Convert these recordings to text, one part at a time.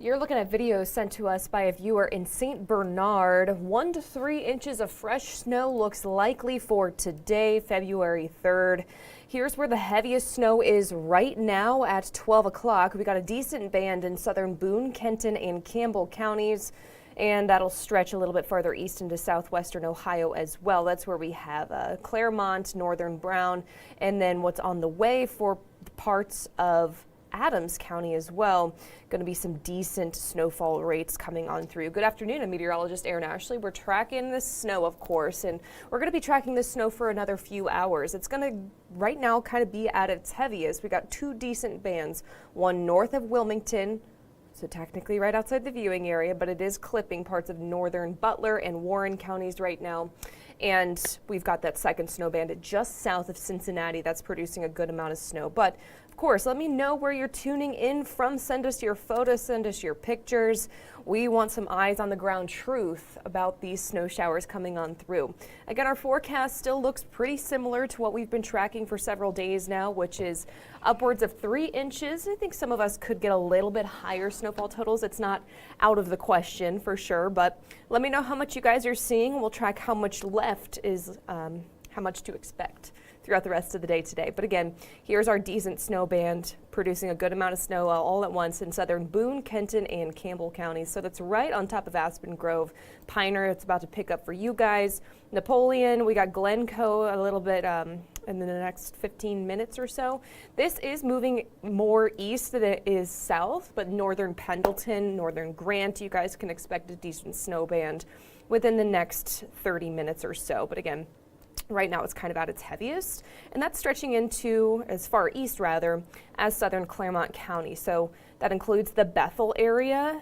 You're looking at videos sent to us by a viewer in St. Bernard. 1 to 3 inches of fresh snow looks likely for today, February 3rd. Here's where the heaviest snow is right now at 12 o'clock. We got a decent band in southern Boone, Kenton, and Campbell counties, and that'll stretch a little bit farther east into southwestern Ohio as well. That's where we have Claremont, northern Brown, and then what's on the way for parts of Adams County as well. Going to be some decent snowfall rates coming on through. Good afternoon, I'm meteorologist Erin Ashley. We're tracking the snow, of course, and we're going to be tracking the snow for another few hours. It's going to right now kind of be at its heaviest. We got 2 decent bands, one north of Wilmington, so technically right outside the viewing area, but it is clipping parts of northern Butler and Warren counties right now. And we've got that second snow band just south of Cincinnati that's producing a good amount of snow. But of course, let me know where you're tuning in from. Send us your photos, send us your pictures. We want some eyes on the ground truth about these snow showers coming on through. Again, our forecast still looks pretty similar to what we've been tracking for several days now, which is upwards of 3 inches. I think some of us could get a little bit higher snowfall totals. It's not out of the question for sure, but let me know how much you guys are seeing. We'll track how much left is, how much to expect throughout the rest of the day today. But again, here's our decent snow band producing a good amount of snow all at once in southern Boone, Kenton, and Campbell counties. So that's right on top of Aspen Grove. Piner, it's about to pick up for you guys. Napoleon, we got Glencoe a little bit in the next 15 minutes or so. This is moving more east than it is south, but northern Pendleton, northern Grant, you guys can expect a decent snow band within the next 30 minutes or so. But again, right now it's kind of at its heaviest, and that's stretching into as far east rather as southern Claremont County. So that includes the Bethel area,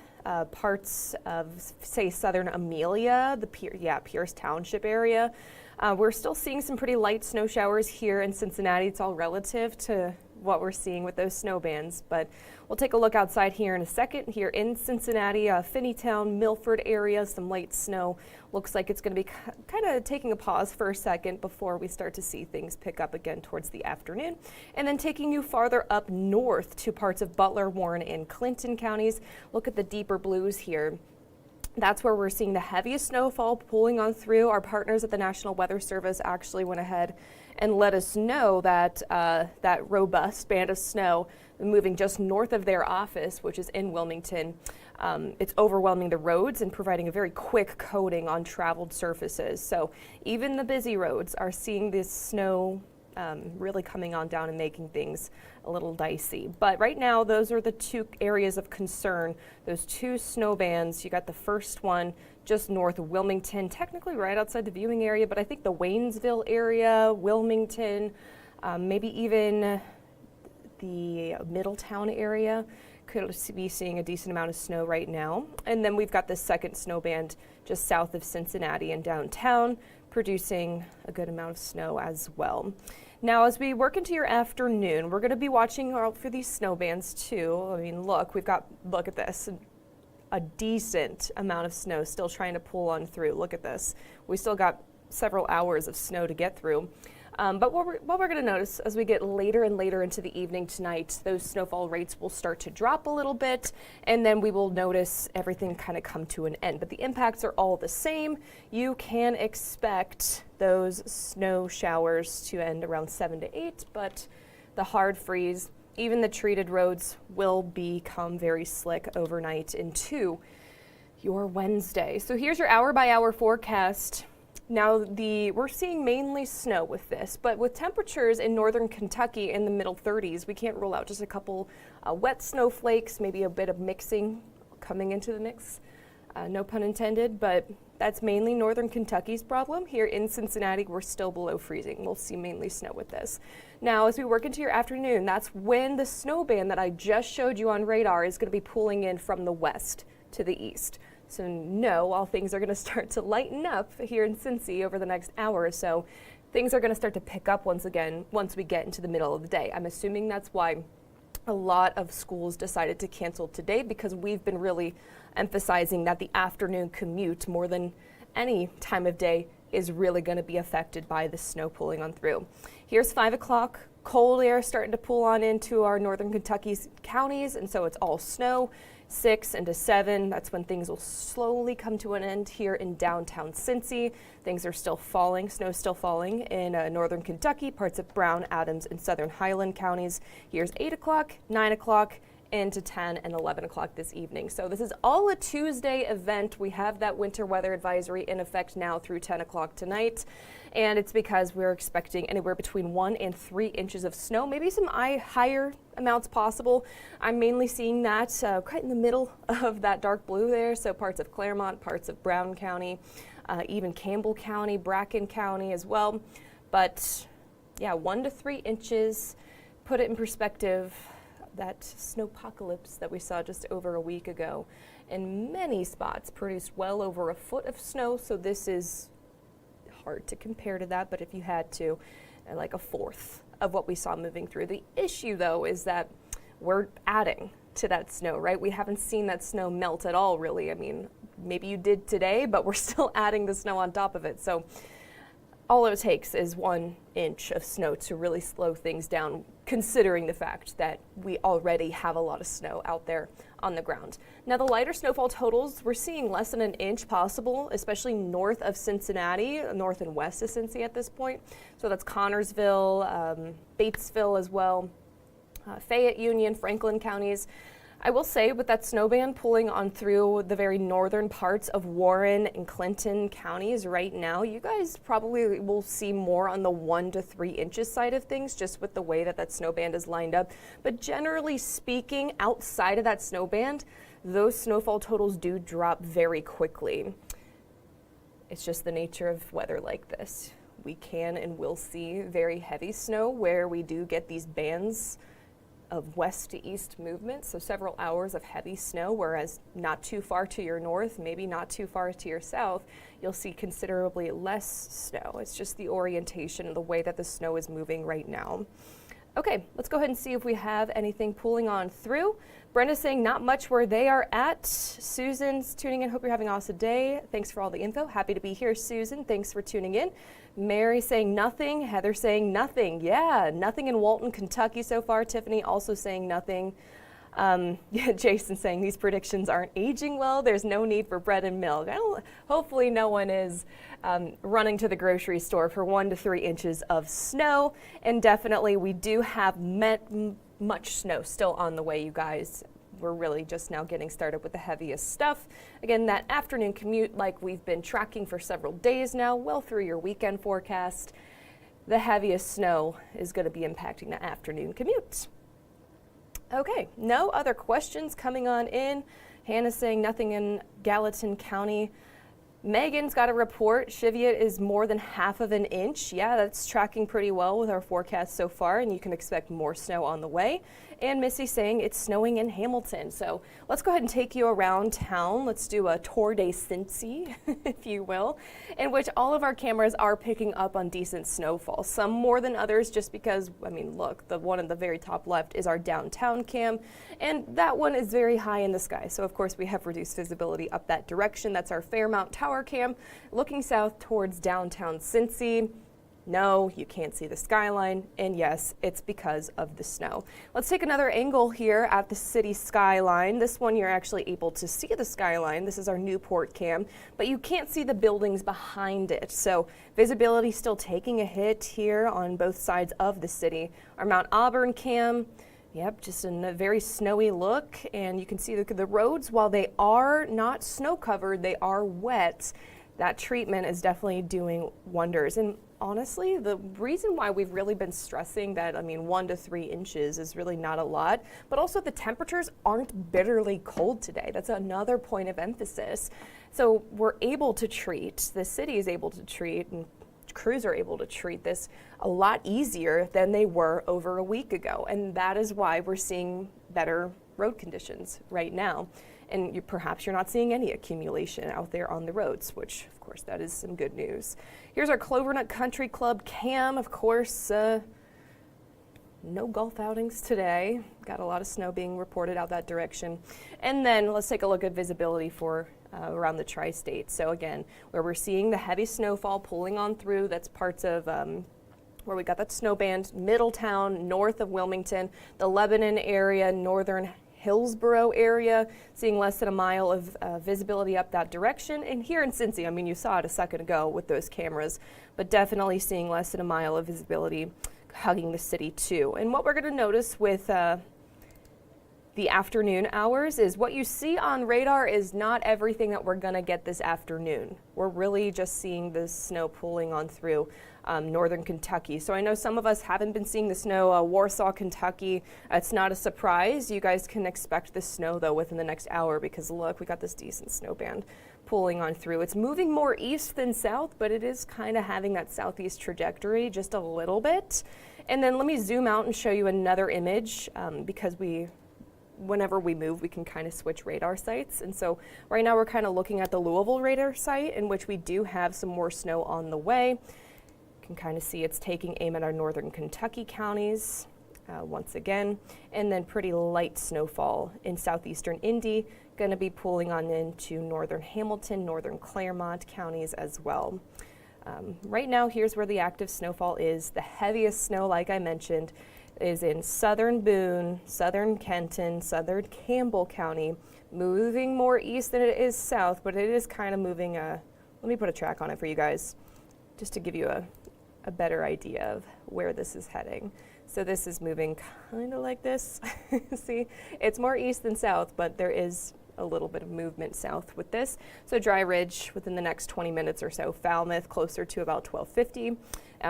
parts of say southern Amelia, the Pierce Township area. We're still seeing some pretty light snow showers here in Cincinnati. It's all relative to what we're seeing with those snow bands, but we'll take a look outside here in a second. Here in Cincinnati, Finneytown, Milford area, some light snow. Looks like it's going to be kind of taking a pause for a second before we start to see things pick up again towards the afternoon. And then taking you farther up north to parts of Butler, Warren, and Clinton counties. Look at the deeper blues here. That's where we're seeing the heaviest snowfall pulling on through. Our partners at the National Weather Service actually went ahead and let us know that that robust band of snow moving just north of their office, which is in Wilmington, it's overwhelming the roads and providing a very quick coating on traveled surfaces. So even the busy roads are seeing this snow really coming on down and making things a little dicey. But right now, those are the 2 areas of concern, those 2 snow bands. You got the first one just north of Wilmington, technically right outside the viewing area, but I think the Waynesville area, Wilmington, maybe even the Middletown area could be seeing a decent amount of snow right now. And then we've got the second snow band just south of Cincinnati and downtown, producing a good amount of snow as well. Now, as we work into your afternoon, we're going to be watching out for these snow bands too. I mean, look at this. A decent amount of snow still trying to pull on through. Look at this. We still got several hours of snow to get through. But what we're going to notice as we get later and later into the evening tonight, those snowfall rates will start to drop a little bit, and then we will notice everything kind of come to an end. But the impacts are all the same. You can expect those snow showers to end around 7 to 8, but the hard freeze, even the treated roads, will become very slick overnight into your Wednesday. So here's your hour-by-hour forecast. Now, we're seeing mainly snow with this, but with temperatures in northern Kentucky in the middle 30s, we can't rule out just a couple wet snowflakes, maybe a bit of mixing coming into the mix. No pun intended, but that's mainly northern Kentucky's problem. Here in Cincinnati, we're still below freezing. We'll see mainly snow with this. Now, as we work into your afternoon, that's when the snow band that I just showed you on radar is going to be pulling in from the west to the east. So no, while things are going to start to lighten up here in Cincy over the next hour or so, things are going to start to pick up once again once we get into the middle of the day. I'm assuming that's why a lot of schools decided to cancel today, because we've been really emphasizing that the afternoon commute more than any time of day is really going to be affected by the snow pulling on through. Here's 5 o'clock. Cold air starting to pull on into our northern Kentucky counties, and so it's all snow. 6 into 7, that's when things will slowly come to an end here in downtown Cincy. Things are still falling, snow's still falling in northern Kentucky, parts of Brown, Adams, and southern Highland counties. Here's 8 o'clock, 9 o'clock, into 10 and 11 o'clock this evening. So this is all a Tuesday event. We have that winter weather advisory in effect now through 10 o'clock tonight. And it's because we're expecting anywhere between 1 and 3 inches of snow, maybe some higher amounts possible. I'm mainly seeing that right in the middle of that dark blue there. So parts of Claremont, parts of Brown County, even Campbell County, Bracken County as well. But yeah, 1 to 3 inches. Put it in perspective, that snowpocalypse that we saw just over a week ago in many spots produced well over a foot of snow. So this is hard to compare to that, but if you had to, like a fourth of what we saw moving through. The issue though is that we're adding to that snow, right? We haven't seen that snow melt at all, really. I mean, maybe you did today, but we're still adding the snow on top of it. So all it takes is 1 inch of snow to really slow things down, considering the fact that we already have a lot of snow out there on the ground. Now, the lighter snowfall totals, we're seeing less than an inch possible, especially north of Cincinnati, north and west of Cincy at this point. So that's Connorsville, Batesville as well, Fayette, Union, Franklin counties. I will say with that snow band pulling on through the very northern parts of Warren and Clinton counties right now, you guys probably will see more on the 1 to 3 inches side of things just with the way that that snow band is lined up. But generally speaking, outside of that snow band, those snowfall totals do drop very quickly. It's just the nature of weather like this. We can and will see very heavy snow where we do get these bands of west to east movement, so several hours of heavy snow, whereas not too far to your north, maybe not too far to your south, you'll see considerably less snow. It's just the orientation and the way that the snow is moving right now. Okay, let's go ahead and see if we have anything pulling on through. Brenda's saying not much where they are at. Susan's tuning in. Hope you're having an awesome day. Thanks for all the info. Happy to be here, Susan. Thanks for tuning in. Mary saying nothing. Heather saying nothing. Yeah, nothing in Walton, Kentucky so far. Tiffany also saying nothing. Yeah, Jason saying these predictions aren't aging well. There's no need for bread and milk. Hopefully no one is running to the grocery store for 1 to 3 inches of snow. And definitely we do have much snow still on the way, you guys. We're really just now getting started with the heaviest stuff. Again, that afternoon commute, like we've been tracking for several days now, well through your weekend forecast, the heaviest snow is going to be impacting the afternoon commute. Okay, no other questions coming on in. Hannah's saying nothing in Gallatin County. Megan's got a report. Cheviot is more than half of an inch. Yeah, that's tracking pretty well with our forecast so far, and you can expect more snow on the way. And Missy saying it's snowing in Hamilton. So let's go ahead and take you around town. Let's do a tour de Cincy, if you will, in which all of our cameras are picking up on decent snowfall. Some more than others just because, I mean, look, the one at the very top left is our downtown cam, and that one is very high in the sky. So of course we have reduced visibility up that direction. That's our Fairmount Tower cam looking south towards downtown Cincy. No, you can't see the skyline, and yes, it's because of the snow. Let's take another angle here at the city skyline. This one you're actually able to see the skyline. This is our Newport cam, but you can't see the buildings behind it. So visibility still taking a hit here on both sides of the city. Our Mount Auburn cam, yep, just in a very snowy look, and you can see the roads, while they are not snow covered, they are wet. That treatment is definitely doing wonders. And honestly, the reason why we've really been stressing that, 1 to 3 inches is really not a lot, but also the temperatures aren't bitterly cold today. That's another point of emphasis. So we're able to treat, the city is able to treat, and crews are able to treat this a lot easier than they were over a week ago. And that is why we're seeing better road conditions right now. And perhaps you're not seeing any accumulation out there on the roads, which of course that is some good news. Here's our Clovernut Country Club cam. Of course, no golf outings today. Got a lot of snow being reported out that direction. And then let's take a look at visibility for around the tri-state. So again, where we're seeing the heavy snowfall pulling on through, that's parts of where we got that snow band, Middletown, north of Wilmington, the Lebanon area, northern Hillsborough area, seeing less than a mile of visibility up that direction. And here in Cincy, I mean, you saw it a second ago with those cameras, but definitely seeing less than a mile of visibility hugging the city too. And what we're going to notice with the afternoon hours is what you see on radar is not everything that we're going to get this afternoon. We're really just seeing the snow pulling on through northern Kentucky. So I know some of us haven't been seeing the snow. Warsaw, Kentucky, it's not a surprise. You guys can expect the snow though within the next hour because look, we got this decent snow band pulling on through. It's moving more east than south, but it is kind of having that southeast trajectory just a little bit. And then let me zoom out and show you another image because whenever we move, we can kind of switch radar sites. And so right now we're kind of looking at the Louisville radar site in which we do have some more snow on the way. You can kind of see it's taking aim at our northern Kentucky counties once again, and then pretty light snowfall in southeastern Indy, going to be pulling on into northern Hamilton, northern Claremont counties as well. Right now, here's where the active snowfall is. The heaviest snow, like I mentioned, is in southern Boone, southern Kenton, southern Campbell County, moving more east than it is south, but it is kind of moving. Let me put a track on it for you guys, just to give you a better idea of where this is heading. So this is moving kind of like this. See, it's more east than south, but there is a little bit of movement south with this. So Dry Ridge within the next 20 minutes or so, Falmouth closer to about 1250,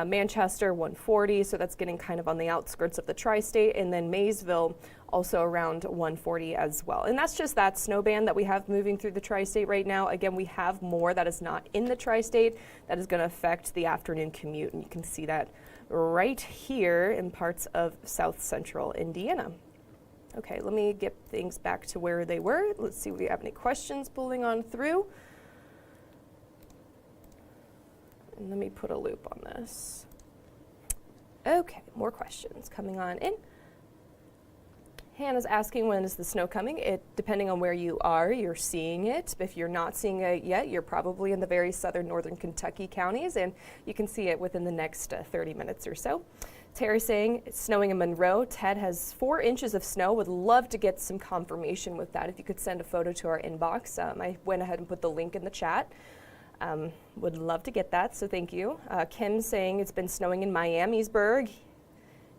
Manchester 140, so that's getting kind of on the outskirts of the tri-state, and then Maysville also around 140 as well. And that's just that snow band that we have moving through the tri-state right now. Again, we have more that is not in the tri-state that is going to affect the afternoon commute, and you can see that right here in parts of south central Indiana. Okay, let me get things back to where they were. Let's see if we have any questions pulling on through. And let me put a loop on this. Okay, more questions coming on in. Hannah's asking, when is the snow coming? Depending on where you are, you're seeing it. If you're not seeing it yet, you're probably in the very southern northern Kentucky counties, and you can see it within the next 30 minutes or so. Terry saying it's snowing in Monroe. Ted has 4 inches of snow. Would love to get some confirmation with that. If you could send a photo to our inbox. I went ahead and put the link in the chat. Would love to get that, so thank you. Ken saying it's been snowing in Miamisburg.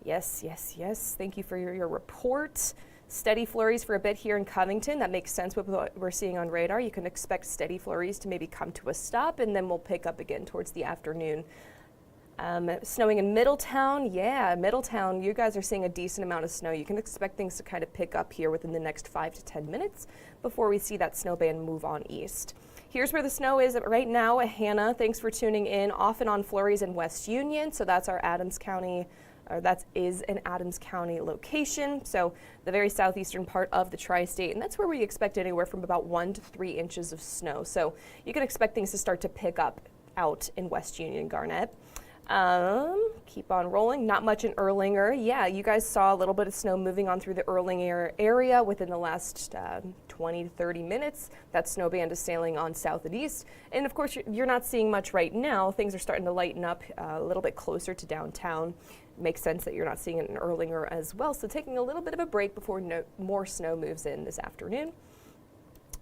Yes, yes, yes. Thank you for your report. Steady flurries for a bit here in Covington. That makes sense with what we're seeing on radar. You can expect steady flurries to maybe come to a stop, and then we'll pick up again towards the afternoon. Snowing in Middletown. Yeah, Middletown, you guys are seeing a decent amount of snow. You can expect things to kind of pick up here within the next 5 to 10 minutes before we see that snow band move on east. Here's where the snow is right now. Hannah, thanks for tuning in. Off and on flurries in West Union. So that's our Adams County, or that is an Adams County location. So the very southeastern part of the tri-state. And that's where we expect anywhere from about 1 to 3 inches of snow. So you can expect things to start to pick up out in West Union, Garnett. Keep on rolling. Not much in Erlanger. Yeah, you guys saw a little bit of snow moving on through the Erlanger area within the last 20 to 30 minutes. That snow band is sailing on south and east. And of course, you're not seeing much right now. Things are starting to lighten up a little bit closer to downtown. Makes sense that you're not seeing it in Erlanger as well. So taking a little bit of a break before more snow moves in this afternoon.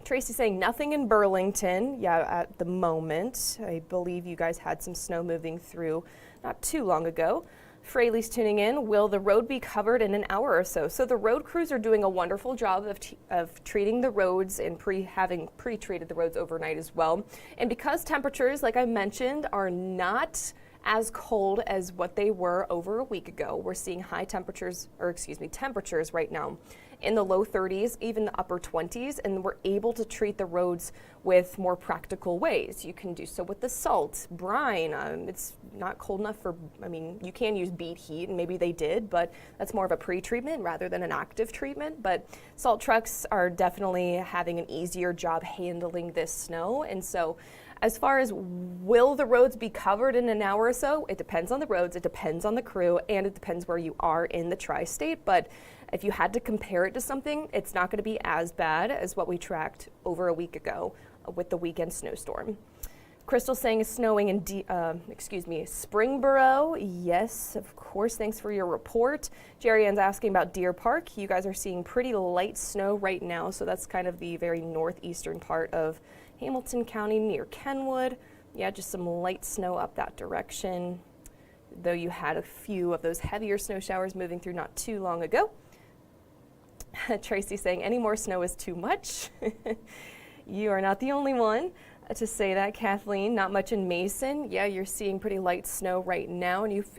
Tracy saying nothing in Burlington. Yeah, at the moment. I believe you guys had some snow moving through not too long ago. Fraley's tuning in. Will the road be covered in an hour or so? So the road crews are doing a wonderful job of treating the roads and having pre-treated the roads overnight as well. And because temperatures, like I mentioned, are not as cold as what they were over a week ago, we're seeing temperatures right now in the low 30s, even the upper 20s, and we're able to treat the roads with more practical ways. You can do so with the salt, brine. It's not cold enough you can use beet heat, and maybe they did, but that's more of a pre-treatment rather than an active treatment. But salt trucks are definitely having an easier job handling this snow, and so as far as will the roads be covered in an hour or so, it depends on the roads, it depends on the crew, and it depends where you are in the tri-state. But if you had to compare it to something, it's not going to be as bad as what we tracked over a week ago with the weekend snowstorm. Crystal saying it's snowing in Springboro. Yes, of course. Thanks for your report. Jerry Ann's asking about Deer Park. You guys are seeing pretty light snow right now, so that's kind of the very northeastern part of Hamilton County near Kenwood. Yeah, just some light snow up that direction, though you had a few of those heavier snow showers moving through not too long ago. Tracy saying any more snow is too much. You are not the only one to say that, Kathleen. Not much in Mason. Yeah, you're seeing pretty light snow right now, and you've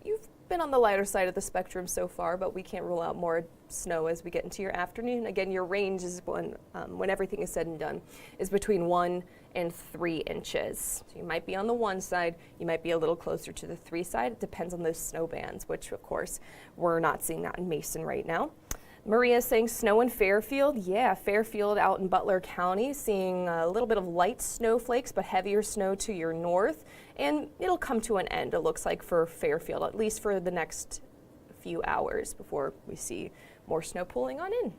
been on the lighter side of the spectrum so far, but we can't rule out more snow as we get into your afternoon. Again, your range is when everything is said and done, is between 1 and 3 inches. So you might be on the 1 side, you might be a little closer to the 3 side. It depends on those snow bands, which of course we're not seeing that in Mason right now. Maria saying snow in Fairfield. Yeah, Fairfield out in Butler County, seeing a little bit of light snowflakes, but heavier snow to your north. And it'll come to an end, it looks like, for Fairfield, at least for the next few hours before we see more snow pulling on in.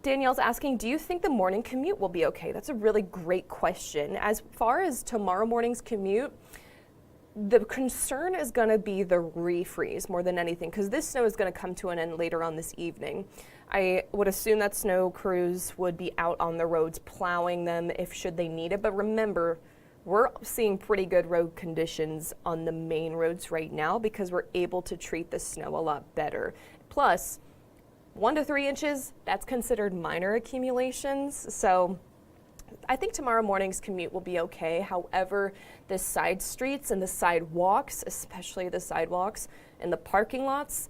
Danielle's asking, do you think the morning commute will be okay? That's a really great question. As far as tomorrow morning's commute, the concern is going to be the refreeze more than anything, because this snow is going to come to an end later on this evening. I would assume that snow crews would be out on the roads plowing them if should they need it. But remember, we're seeing pretty good road conditions on the main roads right now because we're able to treat the snow a lot better. Plus, 1 to 3 inches, that's considered minor accumulations. So I think tomorrow morning's commute will be okay. However, the side streets and the sidewalks, especially the sidewalks and the parking lots,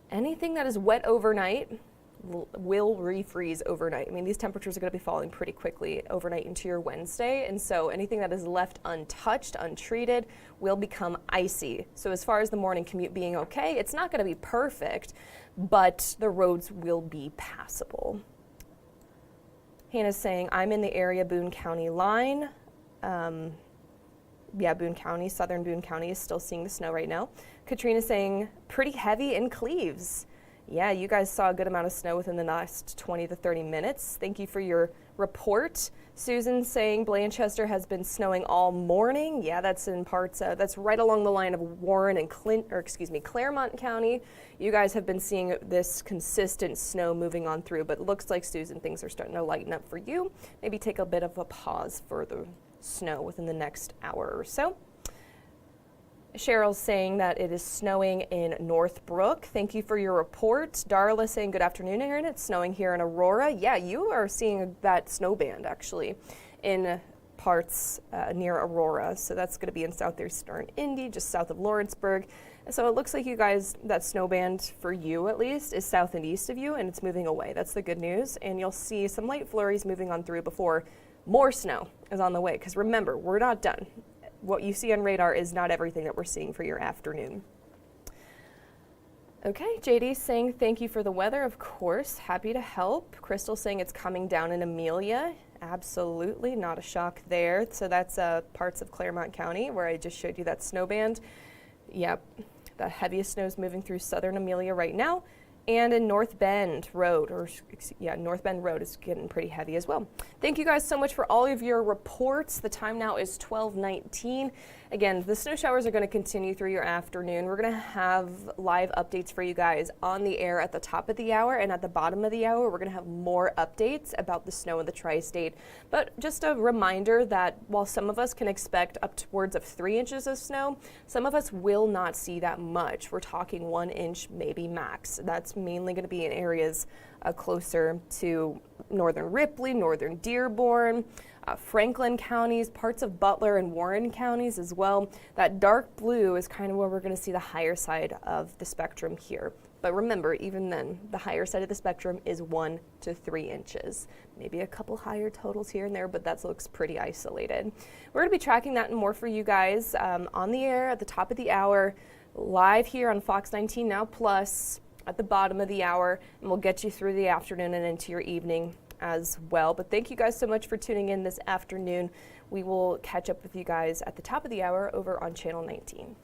anything that is wet overnight will refreeze overnight. I mean, these temperatures are going to be falling pretty quickly overnight into your Wednesday, and so anything that is left untouched, untreated, will become icy. So as far as the morning commute being okay, it's not going to be perfect, but the roads will be passable. Hannah's saying, I'm in the area Boone County line. Yeah, Boone County, southern Boone County is still seeing the snow right now. Katrina's saying, pretty heavy in Cleves. Yeah, you guys saw a good amount of snow within the last 20 to 30 minutes. Thank you for your report. Susan saying Blanchester has been snowing all morning. Yeah, that's in parts, that's right along the line of Warren and Claremont County. You guys have been seeing this consistent snow moving on through, but it looks like, Susan, things are starting to lighten up for you. Maybe take a bit of a pause for the snow within the next hour or so. Cheryl's saying that it is snowing in Northbrook. Thank you for your report. Darla saying, good afternoon, Erin. It's snowing here in Aurora. Yeah, you are seeing that snow band actually in parts near Aurora. So that's going to be in southeastern Indy, just south of Lawrenceburg. So it looks like you guys, that snow band for you at least, is south and east of you, and it's moving away. That's the good news. And you'll see some light flurries moving on through before more snow is on the way. Because remember, we're not done. What you see on radar is not everything that we're seeing for your afternoon. Okay, JD saying thank you for the weather, of course, happy to help. Crystal saying it's coming down in Amelia. Absolutely, not a shock there. So that's parts of Claremont County where I just showed you that snow band. Yep, the heaviest snow is moving through southern Amelia right now. And in North Bend Road, North Bend Road is getting pretty heavy as well. Thank you guys so much for all of your reports. The time now is 12:19. Again, the snow showers are going to continue through your afternoon. We're going to have live updates for you guys on the air at the top of the hour, and at the bottom of the hour, we're going to have more updates about the snow in the tri-state. But just a reminder that while some of us can expect upwards of 3 inches of snow, some of us will not see that much. We're talking 1 inch, maybe max. That's mainly going to be in areas closer to northern Ripley, northern Dearborn, Franklin counties, parts of Butler and Warren counties as well. That dark blue is kind of where we're going to see the higher side of the spectrum here. But remember, even then, the higher side of the spectrum is 1 to 3 inches. Maybe a couple higher totals here and there, but that looks pretty isolated. We're going to be tracking that and more for you guys on the air at the top of the hour, live here on Fox 19 Now Plus at the bottom of the hour, and we'll get you through the afternoon and into your evening as well. But thank you guys so much for tuning in this afternoon. We will catch up with you guys at the top of the hour over on Channel 19.